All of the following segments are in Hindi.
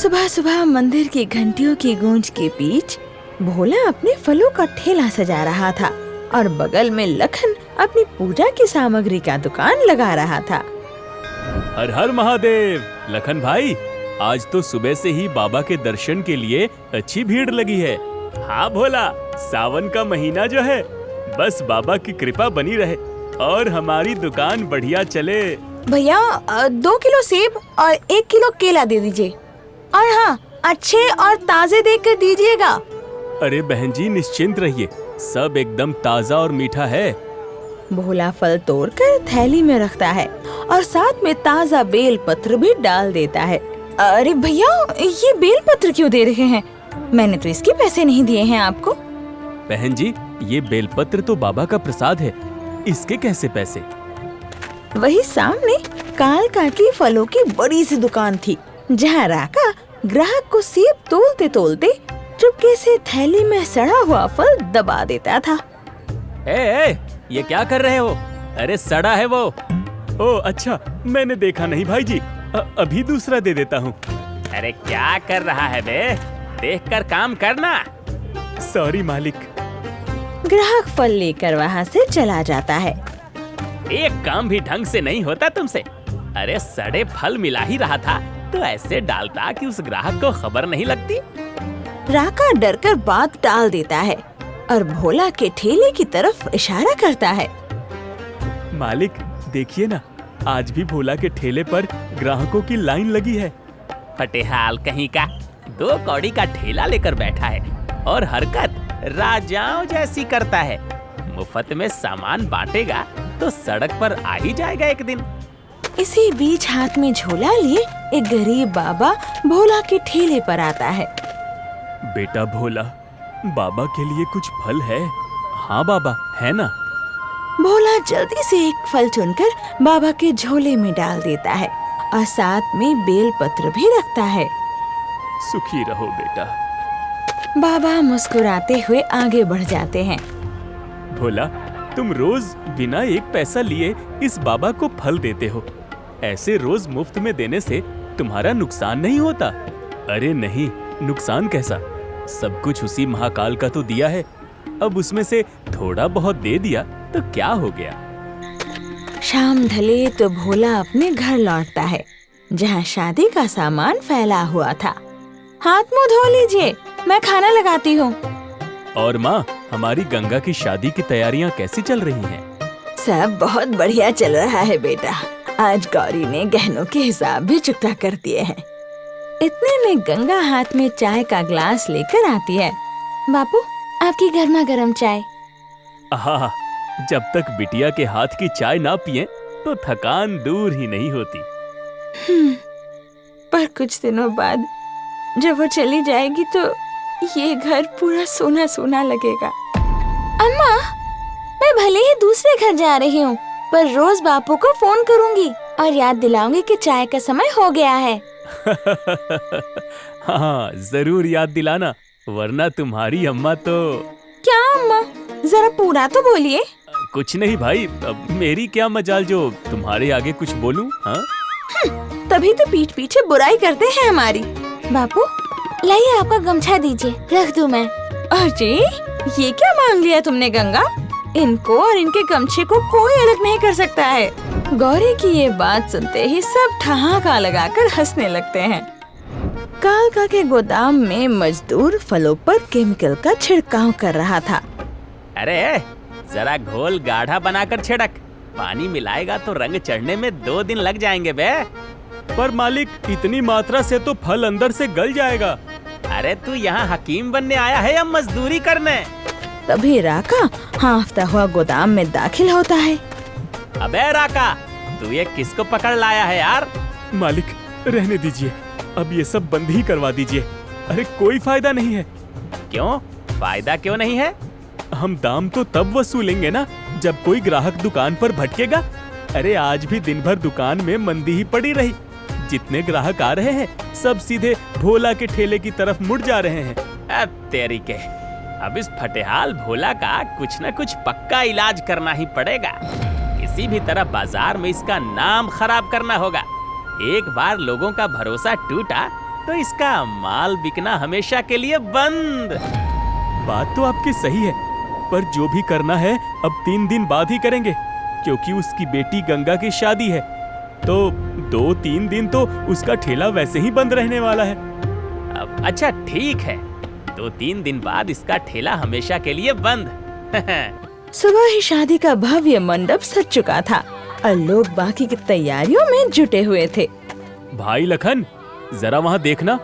सुबह सुबह मंदिर की घंटियों की गूंज के बीच भोला अपने फलों का ठेला सजा रहा था और बगल में लखन अपनी पूजा की सामग्री का दुकान लगा रहा था। हर हर महादेव। लखन भाई, आज तो सुबह से ही बाबा के दर्शन के लिए अच्छी भीड़ लगी है। हाँ भोला, सावन का महीना जो है, बस बाबा की कृपा बनी रहे और हमारी दुकान बढ़िया चले। भैया 2 किलो सेब और 1 किलो केला दे दीजिए, और हाँ, अच्छे और ताजे देकर दीजिएगा। अरे बहन जी, निश्चिंत रहिए, सब एकदम ताजा और मीठा है। भोला फल तोड़कर थैली में रखता है और साथ में ताजा बेल पत्र भी डाल देता है। अरे भैया, ये बेल पत्र क्यों दे रहे हैं? मैंने तो इसके पैसे नहीं दिए हैं आपको। बहन जी, ये बेलपत्र तो बाबा का प्रसाद है, इसके कैसे पैसे? वही सामने कालका की फलों की बड़ी सी दुकान थी, जहाँ राका ग्राहक को सेब तोलते तोलते चुपके से थैली में सड़ा हुआ फल दबा देता था। ए, ये क्या कर रहे हो? अरे सड़ा है वो। ओ अच्छा, मैंने देखा नहीं भाई जी, अभी दूसरा दे देता हूँ। अरे क्या कर रहा है बे? देखकर काम करना। सॉरी मालिक। ग्राहक फल लेकर वहाँ से चला जाता है। एक काम भी ढंग से नहीं होता तुमसे। अरे सड़े फल मिला ही रहा था तो ऐसे डालता कि उस ग्राहक को खबर नहीं लगती। राका डरकर बात टाल देता है और भोला के ठेले की तरफ इशारा करता है। मालिक देखिए ना, आज भी भोला के ठेले पर ग्राहकों की लाइन लगी है। फटेहाल कहीं का, 2 कौड़ी का ठेला लेकर बैठा है और हरकत राजाओं जैसी करता है। मुफ्त में सामान बांटेगा तो सड़क पर आ ही जाएगा एक दिन। इसी बीच हाथ में झोला लिए एक गरीब बाबा भोला के ठेले पर आता है। बेटा भोला, बाबा के लिए कुछ फल है? हाँ बाबा, है ना? भोला जल्दी से एक फल चुनकर बाबा के झोले में डाल देता है और साथ में बेल पत्र भी रखता है। सुखी रहो बेटा। बाबा मुस्कुराते हुए आगे बढ़ जाते हैं। भोला, तुम रोज बिना एक पैसा लिए इस बाबा को फल देते हो। ऐसे रोज मुफ्त में देने से तुम्हारा नुकसान नहीं होता? अरे नहीं, नुकसान कैसा? सब कुछ उसी महाकाल का तो दिया है, अब उसमें से थोड़ा बहुत दे दिया तो क्या हो गया। शाम ढले तो भोला अपने घर लौटता है, जहाँ शादी का सामान फैला हुआ था। हाथ मुंह धो लीजिए, मैं खाना लगाती हूँ। और माँ, हमारी गंगा की शादी की तैयारियाँ कैसी चल रही हैं? सब बहुत बढ़िया चल रहा है बेटा। आज गौरी ने गहनों के हिसाब भी चुकता कर दिए हैं। इतने में गंगा हाथ में चाय का ग्लास लेकर आती है। बापू, आपकी गर्मा गर्म चाय। आहा, जब तक बिटिया के हाथ की चाय ना पिए तो थकान दूर ही नहीं होती। पर कुछ दिनों बाद जब वो चली जाएगी तो ये घर पूरा सोना सोना लगेगा। अम्मा, मैं भले ही दूसरे घर जा रही हूँ, पर रोज बापू को फोन करूँगी और याद दिलाऊंगी कि चाय का समय हो गया है। हाँ, जरूर याद दिलाना, वरना तुम्हारी अम्मा तो। क्या अम्मा? जरा पूरा तो बोलिए। कुछ नहीं भाई, अब मेरी क्या मजाल जो तुम्हारे आगे कुछ बोलूं? हाँ? तभी तो पीठ पीछे बुराई करते हैं हमारी। बापू, लाइए आपका गमछा दीजिए, रख दूं मैं। अरे ये क्या मांग लिया तुमने गंगा? इनको और इनके गमछे को कोई अलग नहीं कर सकता है। गौरी की ये बात सुनते ही सब ठहाका लगाकर हंसने लगते हैं। कालका के गोदाम में मजदूर फलों पर केमिकल का छिड़काव कर रहा था। अरे जरा घोल गाढ़ा बनाकर छिड़क, पानी मिलाएगा तो रंग चढ़ने में 2 दिन लग जाएंगे बे। पर मालिक, इतनी मात्रा से तो फल अंदर से गल जाएगा। अरे तू यहाँ हकीम बनने आया है या मजदूरी करने? तभी राका हांफता हुआ गोदाम में दाखिल होता है। अबे राका, तू ये किसको पकड़ लाया है यार? मालिक, रहने दीजिए, अब ये सब बंद ही करवा दीजिए। अरे कोई फायदा नहीं है। क्यों? फायदा क्यों नहीं है? हम दाम तो तब वसूलेंगे ना जब कोई ग्राहक दुकान पर भटकेगा। अरे आज भी दिन भर दुकान में मंदी ही पड़ी रही। जितने ग्राहक आ रहे हैं सब सीधे भोला के ठेले की तरफ मुड़ जा रहे हैं। अब तेरी के, अब इस फटेहाल भोला का कुछ न कुछ पक्का इलाज करना ही पड़ेगा। किसी भी तरह बाजार में इसका नाम खराब करना होगा। एक बार लोगों का भरोसा टूटा तो इसका माल बिकना हमेशा के लिए बंद। बात तो आपकी सही है, पर जो भी करना है अब 3 दिन बाद ही करेंगे, क्योंकि उसकी बेटी गंगा की शादी है। तो 2-3 दिन तो उसका ठेला वैसे ही बंद रहने वाला है। अच्छा ठीक है, 2-3 दिन बाद इसका ठेला हमेशा के लिए बंद। सुबह ही शादी का भव्य मंडप सज चुका था और लोग बाकी की तैयारियों में जुटे हुए थे। भाई लखन, जरा वहाँ देखना,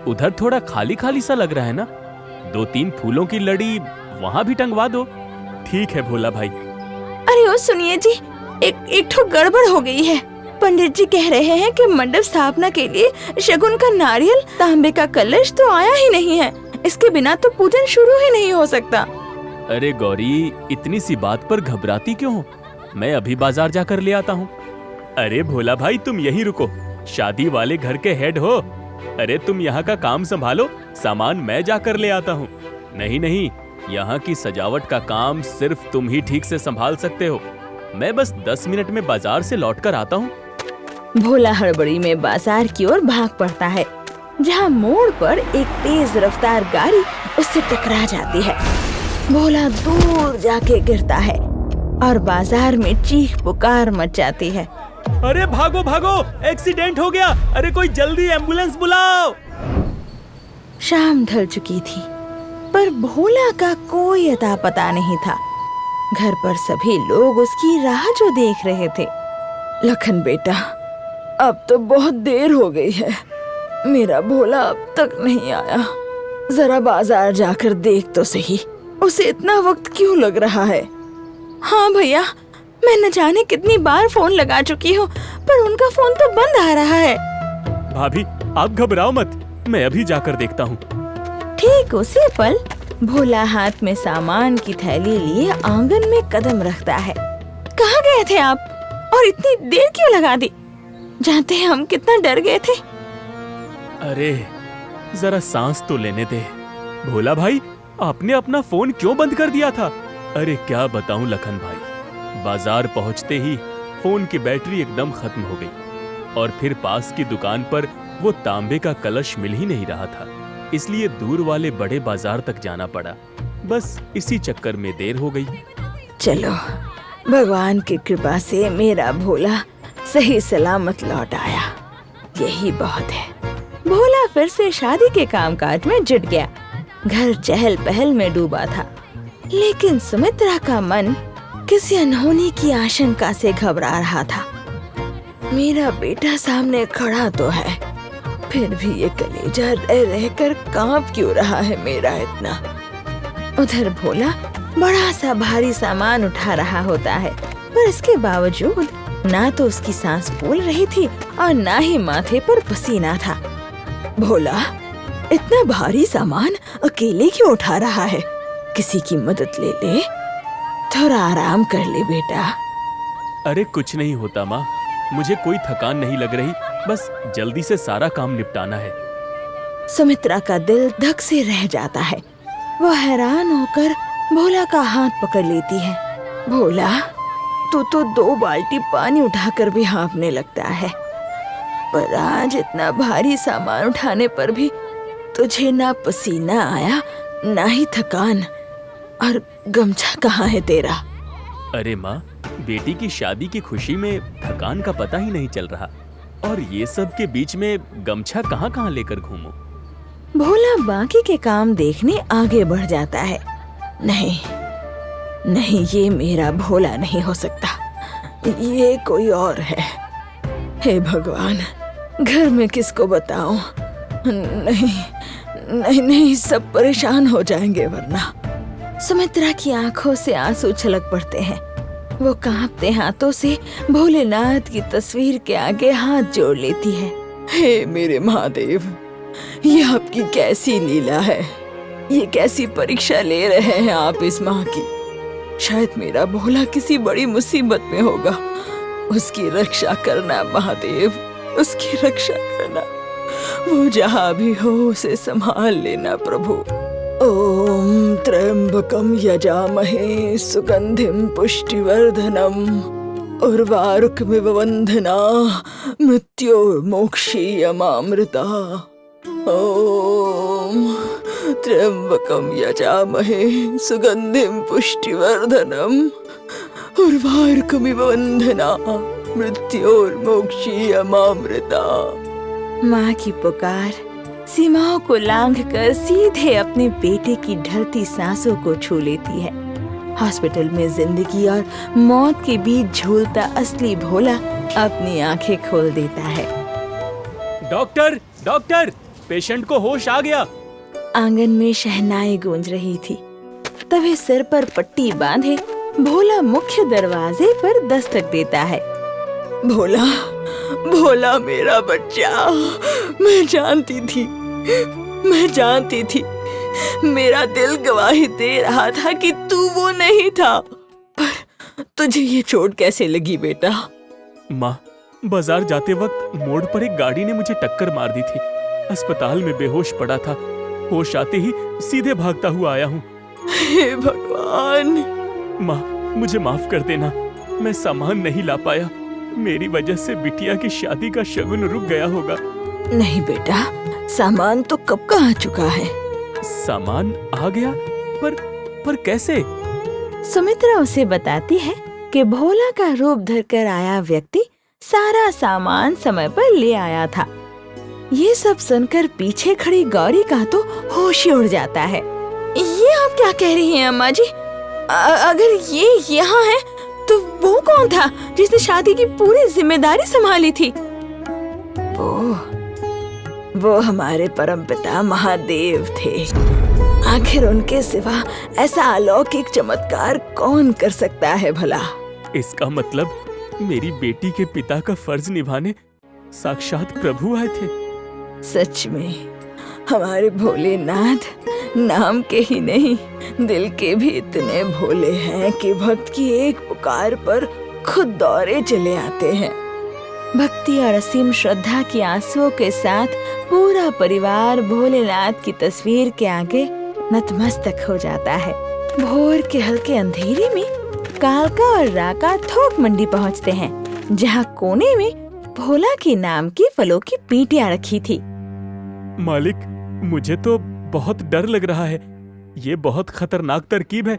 उधर थोड़ा खाली खाली सा लग रहा है ना। 2-3 फूलों की लड़ी वहाँ भी टंगवा दो। ठीक है भोला भाई। अरे ओ सुनिए जी, एक ठो गड़बड़ हो गई है। पंडित जी कह रहे हैं कि मंडप स्थापना के लिए शगुन का नारियल, तांबे का कलश तो आया ही नहीं है। इसके बिना तो पूजन शुरू ही नहीं हो सकता। अरे गौरी, इतनी सी बात पर घबराती क्यों हो? मैं अभी बाजार जाकर ले आता हूँ। अरे भोला भाई, तुम यहीं रुको, शादी वाले घर के हेड हो। अरे तुम यहाँ का काम संभालो, सामान मैं जाकर ले आता हूँ। नहीं, यहाँ की सजावट का काम सिर्फ तुम ही ठीक से संभाल सकते हो। मैं बस 10 मिनट में बाजार से लौट कर आता हूँ। भोला हड़बड़ी में बाजार की ओर भाग पड़ता है, जहाँ मोड़ पर एक तेज रफ्तार गाड़ी उससे टकरा जाती है। भोला दूर जाके गिरता है और बाजार में चीख पुकार मच जाती है। अरे भागो भागो, एक्सीडेंट हो गया! अरे कोई जल्दी एम्बुलेंस बुलाओ! शाम ढल चुकी थी, पर भोला का कोई अता पता नहीं था। घर पर सभी लोग उसकी राह जो देख रहे थे। लखन बेटा, अब तो बहुत देर हो गई है, मेरा भोला अब तक नहीं आया। जरा बाजार जाकर देख तो सही, उसे इतना वक्त क्यों लग रहा है। हाँ भैया, मैं न जाने कितनी बार फोन लगा चुकी हूँ, पर उनका फोन तो बंद आ रहा है। भाभी, आप घबराओ मत, मैं अभी जाकर देखता हूँ। ठीक उसी पल भोला हाथ में सामान की थैली लिए आंगन में कदम रखता है। कहाँ गए थे आप और इतनी देर क्यों लगा दी? जानते हैं हम कितना डर गए थे। अरे जरा सांस तो लेने दे। भोला भाई, आपने अपना फोन क्यों बंद कर दिया था? अरे क्या बताऊं लखन भाई, बाजार पहुंचते ही फोन की बैटरी एकदम खत्म हो गई और फिर पास की दुकान पर वो तांबे का कलश मिल ही नहीं रहा था, इसलिए दूर वाले बड़े बाजार तक जाना पड़ा। बस इसी चक्कर में देर हो गई। चलो, भगवान की कृपा से मेरा भोला सही सलामत लौट आया, यही बहुत है। भोला फिर से शादी के कामकाज में जुट गया। घर चहल पहल में डूबा था, लेकिन सुमित्रा का मन किसी अनहोनी की आशंका से घबरा रहा था। मेरा बेटा सामने खड़ा तो है, फिर भी ये कलेजा रह रहकर कांप क्यों रहा है मेरा इतना। उधर भोला बड़ा सा भारी सामान उठा रहा होता है, पर इसके बावजूद ना तो उसकी सांस फूल रही थी और ना ही माथे पर पसीना था। भोला, इतना भारी सामान अकेले क्यों उठा रहा है? किसी की मदद ले ले, थोड़ा आराम कर ले बेटा। अरे कुछ नहीं होता माँ, मुझे कोई थकान नहीं लग रही, बस जल्दी से सारा काम निपटाना है। सुमित्रा का दिल धक से रह जाता है। वो हैरान होकर भोला का हाथ पकड़ लेती है। भोला, तू तो 2 बाल्टी पानी उठाकर भी हाँफने लगता है, पर आज इतना भारी सामान उठाने पर भी तुझे ना पसीना आया ना ही थकान। और गमछा कहाँ है तेरा? अरे माँ, बेटी की शादी की खुशी में थकान का पता ही नहीं चल रहा, और ये सब के बीच में गमछा कहाँ कहाँ लेकर घूमूं? भोला बाकी के काम देखने आगे बढ़ जाता है। नहीं, ये मेरा भोला नहीं हो सकता, ये कोई और है। हे भगवान, घर में किसको बताऊं? नहीं, सब परेशान हो जाएंगे वरना। सुमित्रा की आंखों से आंसू छलक पड़ते हैं। वो कांपते हाथों से भोलेनाथ की तस्वीर के आगे हाथ जोड़ लेती है। हे मेरे महादेव, ये आपकी कैसी लीला है? ये कैसी परीक्षा ले रहे हैं आप इस माँ की? शायद मेरा भोला किसी बड़ी मुसीबत में होगा। उसकी रक्षा करना महादेव, उसकी रक्षा करना। वो जहाँ भी हो उसे संभाल लेना प्रभु। ओम त्र्यंबकम यजामहे सुगंधिम पुष्टिवर्धनम उर्वारुकमिव वंदना मृत्योर्मोक्षीयमामृता। ओम त्र्यंबकं यजामहे सुगंधिं पुष्टिवर्धनम् उर्वारुकमिव वन्दनात् मृत्योर्मोक्षीयमामृता। माँ की पुकार सीमाओं को लांघकर सीधे अपने बेटे की ढलती सांसों को छू लेती है। हॉस्पिटल में जिंदगी और मौत के बीच झूलता असली भोला अपनी आंखें खोल देता है। डॉक्टर, डॉक्टर, पेशेंट को होश आ गया। आंगन में शहनाई गूंज रही थी। तभी सिर पर पट्टी बांधे भोला मुख्य दरवाजे पर दस्तक देता है। भोला, भोला मेरा बच्चा, मैं जानती थी, मेरा दिल गवाही दे रहा था कि तू वो नहीं था। पर तुझे ये चोट कैसे लगी बेटा? माँ, बाजार जाते वक्त मोड़ पर एक गाड़ी ने मुझे टक्कर मार दी थी। अस्पताल में बेहोश पड़ा था। होश आते ही सीधे भागता हुआ आया हूँ। हे भगवान! माँ, मुझे माफ कर देना, मैं सामान नहीं ला पाया। मेरी वजह से बिटिया की शादी का शगुन रुक गया होगा। नहीं बेटा, सामान तो कब का आ चुका है। सामान आ गया? पर कैसे? सुमित्रा उसे बताती है कि भोला का रूप धरकर आया व्यक्ति सारा सामान समय पर ले आया था। ये सब सुनकर पीछे खड़ी गौरी का तो होश ही उड़ जाता है। ये आप क्या कह रही हैं अम्मा जी? अगर ये यहाँ है तो वो कौन था जिसने शादी की पूरी जिम्मेदारी संभाली थी? वो हमारे परमपिता महादेव थे। आखिर उनके सिवा ऐसा अलौकिक चमत्कार कौन कर सकता है भला? इसका मतलब मेरी बेटी के पिता का फर्ज निभाने साक्षात प्रभु आए थे। सच में हमारे भोलेनाथ नाम के ही नहीं, दिल के भी इतने भोले हैं कि भक्त की एक पुकार पर खुद दौड़े चले आते हैं। भक्ति और असीम श्रद्धा की आंसुओं के साथ पूरा परिवार भोलेनाथ की तस्वीर के आगे नतमस्तक हो जाता है। भोर के हल्के अंधेरे में कालका और राका थोक मंडी पहुंचते हैं, जहां कोने में भोला के नाम की फलों की पीटियां रखी थी। मालिक, मुझे तो बहुत डर लग रहा है। ये बहुत खतरनाक तरकीब है।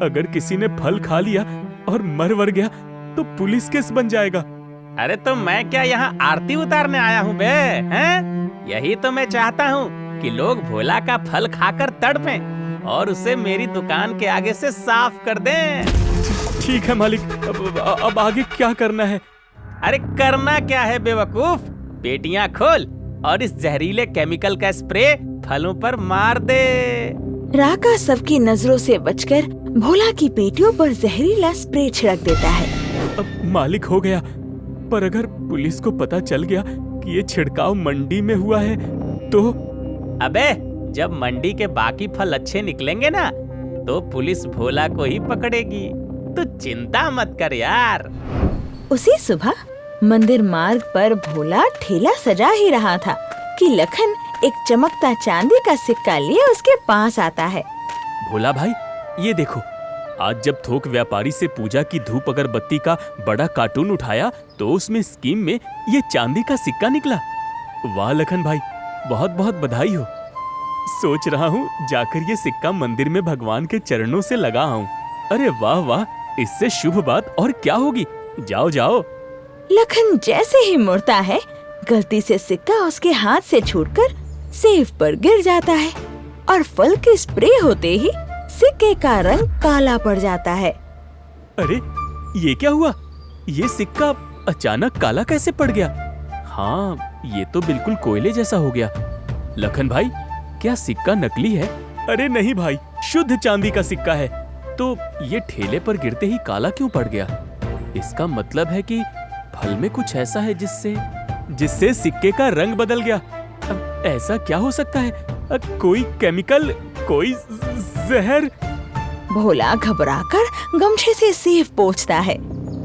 अगर किसी ने फल खा लिया और मर वर गया तो पुलिस केस बन जाएगा। अरे तो मैं क्या यहाँ आरती उतारने आया हूँ बे? हैं? यही तो मैं चाहता हूँ कि लोग भोला का फल खाकर तड़पें और उसे मेरी दुकान के आगे से साफ कर दें। ठीक है मालिक, अब आगे क्या करना है? अरे करना क्या है बेवकूफ? पेटियां खोल और इस जहरीले केमिकल का स्प्रे फलों पर मार दे। राका सबकी नजरों से बचकर भोला की पेटियों पर जहरीला स्प्रे छिड़क देता है। अब मालिक हो गया, पर अगर पुलिस को पता चल गया कि ये छिड़काव मंडी में हुआ है तो? अबे, जब मंडी के बाकी फल अच्छे निकलेंगे ना तो पुलिस भोला को ही पकड़ेगी। तू चिंता मत कर यार। उसी सुबह मंदिर मार्ग पर भोला ठेला सजा ही रहा था कि लखन एक चमकता चांदी का सिक्का लिए उसके पास आता है। भोला भाई, ये देखो, आज जब थोक व्यापारी से पूजा की धूप अगरबत्ती का बड़ा कार्टून उठाया तो उसमें स्कीम में ये चांदी का सिक्का निकला। वाह लखन भाई, बहुत बहुत बधाई हो। सोच रहा हूँ जाकर ये सिक्का मंदिर में भगवान के चरणों से लगा आऊं। अरे वाह वाह, इससे शुभ बात और क्या होगी। जाओ जाओ। लखन जैसे ही मुड़ता है, गलती से सिक्का उसके हाथ से छूटकर सेब पर गिर जाता है और फल के स्प्रे होते ही सिक्के का रंग काला पड़ जाता है। अरे ये क्या हुआ? ये सिक्का अचानक काला कैसे पड़ गया? हाँ, ये तो बिल्कुल कोयले जैसा हो गया। लखन भाई, क्या सिक्का नकली है? अरे नहीं भाई, शुद्ध चांदी का सिक्का है। तो ये ठेले पर गिरते ही काला क्यों पड़ गया? इसका मतलब है कि फल में कुछ ऐसा है जिससे सिक्के का रंग बदल गया। अब ऐसा क्या हो सकता है? कोई केमिकल, कोई जहर। भोला घबराकर गमछे से सेब पोंछता है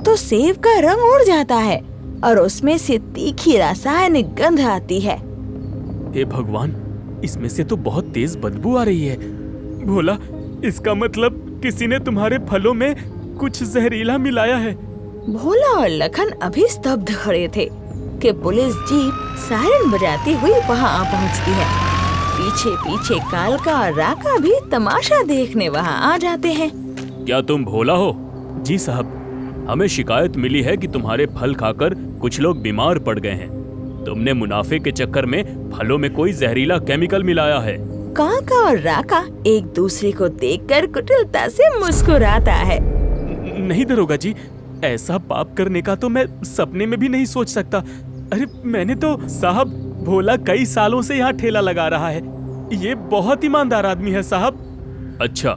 तो सेब का रंग उड़ जाता है और उसमें से तीखी रासायनिक गंध आती है। हे भगवान, इसमें से तो बहुत तेज बदबू आ रही है। भोला, इसका मतलब किसी ने तुम्हारे फलों में कुछ जहरीला मिलाया है। भोला और लखन अभी स्तब्ध खड़े थे। कि पुलिस जीप सायरन बजाती हुई वहाँ आ पहुँचती है। पीछे पीछे कालका और राका भी तमाशा देखने वहाँ आ जाते हैं। क्या तुम भोला हो? जी साहब, हमें शिकायत मिली है कि तुम्हारे फल खाकर कुछ लोग बीमार पड़ गए हैं। तुमने मुनाफे के चक्कर में फलों में कोई जहरीला केमिकल मिलाया है। कालका और राका एक दूसरे को देखकर कुटिलता से मुस्कुराता है। नहीं दरोगा जी, ऐसा पाप करने का तो मैं सपने में भी नहीं सोच सकता। अरे मैंने तो साहब, भोला कई सालों से यहाँ ठेला लगा रहा है। ये बहुत ईमानदार आदमी है साहब। अच्छा,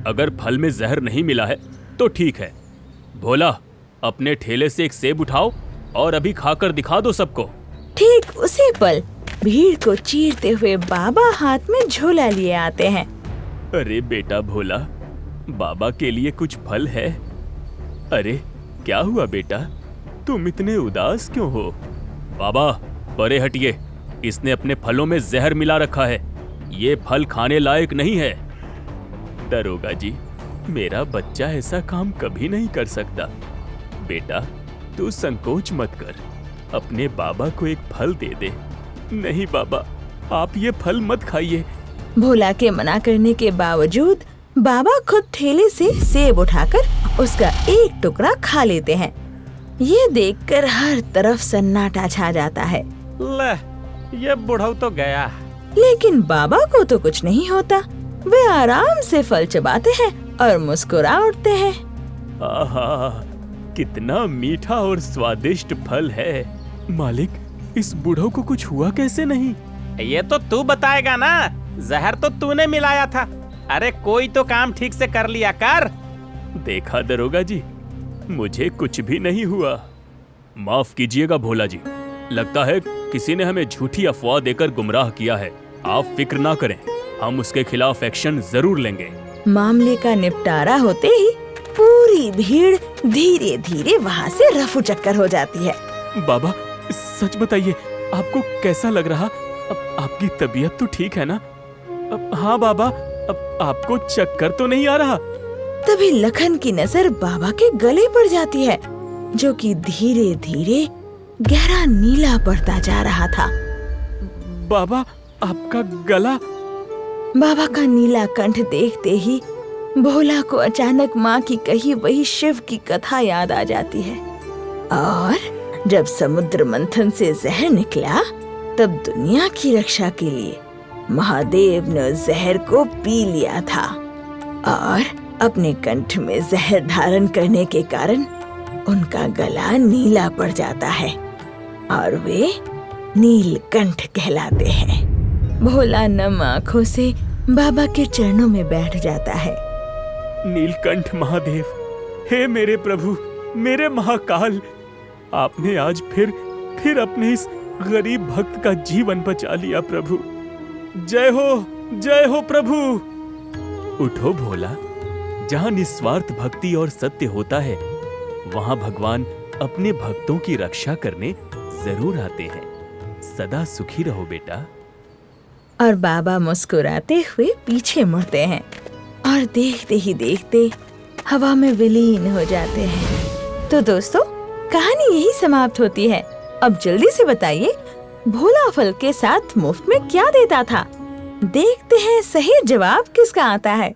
अगर फल में जहर नहीं मिला है तो ठीक है। भोला, अपने ठेले से एक सेब उठाओ और अभी खाकर दिखा दो सबको। ठीक उसी पल भीड़ को चीरते हुए बाबा हाथ में झोला लिए आते हैं। अरे बेटा भोला, बाबा के लिए कुछ फल है? अरे क्या हुआ बेटा, तुम इतने उदास क्यों हो? बाबा परे हटिए, इसने अपने फलों में जहर मिला रखा है। ये फल खाने लायक नहीं है। दरोगा जी, मेरा बच्चा ऐसा काम कभी नहीं कर सकता। बेटा तू संकोच मत कर, अपने बाबा को एक फल दे दे। नहीं बाबा, आप ये फल मत खाइए। भोला के मना करने के बावजूद बाबा खुद ठेले से सेब उठाकर उसका एक टुकड़ा खा लेते हैं। ये देखकर हर तरफ सन्नाटा छा जाता है। ले, ये बुढ़ऊ तो गया। लेकिन बाबा को तो कुछ नहीं होता। वे आराम से फल चबाते हैं और मुस्कुरा उठते हैं। आहा, कितना मीठा और स्वादिष्ट फल है। मालिक, इस बूढ़ों को कुछ हुआ कैसे नहीं? ये तो तू बताएगा ना, जहर तो तूने मिलाया था। अरे कोई तो काम ठीक से कर लिया कर। देखा दरोगा जी, मुझे कुछ भी नहीं हुआ। माफ कीजिएगा भोला जी, लगता है किसी ने हमें झूठी अफवाह देकर गुमराह किया है। आप फिक्र ना करें, हम उसके खिलाफ एक्शन जरूर लेंगे। मामले का निपटारा होते ही पूरी भीड़ धीरे धीरे वहाँ से रफू चक्कर हो जाती है। बाबा सच बताइए, आपको कैसा लग रहा? आपकी तबीयत तो ठीक है ना? हाँ बाबा, आपको चक्कर तो नहीं आ रहा? तभी लखन की नजर बाबा के गले पड़ जाती है, जो कि धीरे धीरे गहरा नीला पड़ता जा रहा था। बाबा, आपका गला? बाबा का नीला कंठ देखते ही भोला को अचानक माँ की कही वही शिव की कथा याद आ जाती है। और जब समुद्र मंथन से जहर निकला, तब दुनिया की रक्षा के लिए महादेव ने जहर को पी लिया था और अपने कंठ में जहर धारण करने के कारण उनका गला नीला पड़ जाता है और वे नीलकंठ कहलाते हैं। भोला नम आँखों से बाबा के चरणों में बैठ जाता है। नीलकंठ महादेव, हे मेरे प्रभु, मेरे महाकाल, आपने आज फिर अपने इस गरीब भक्त का जीवन बचा लिया प्रभु। जय हो प्रभु। उठो भोला, जहाँ निस्वार्थ भक्ति और सत्य होता है, वहाँ भगवान अपने भक्तों की रक्षा करने जरूर आते हैं। सदा सुखी रहो बेटा। और बाबा मुस्कुराते हुए पीछे मुड़ते हैं और देखते ही देखते हवा में विलीन हो जाते हैं। तो दोस्तों, कहानी यही समाप्त होती है। अब जल्दी से बताइए, भोला फल के साथ मुफ्त में क्या देता था? देखते हैं सही जवाब किसका आता है।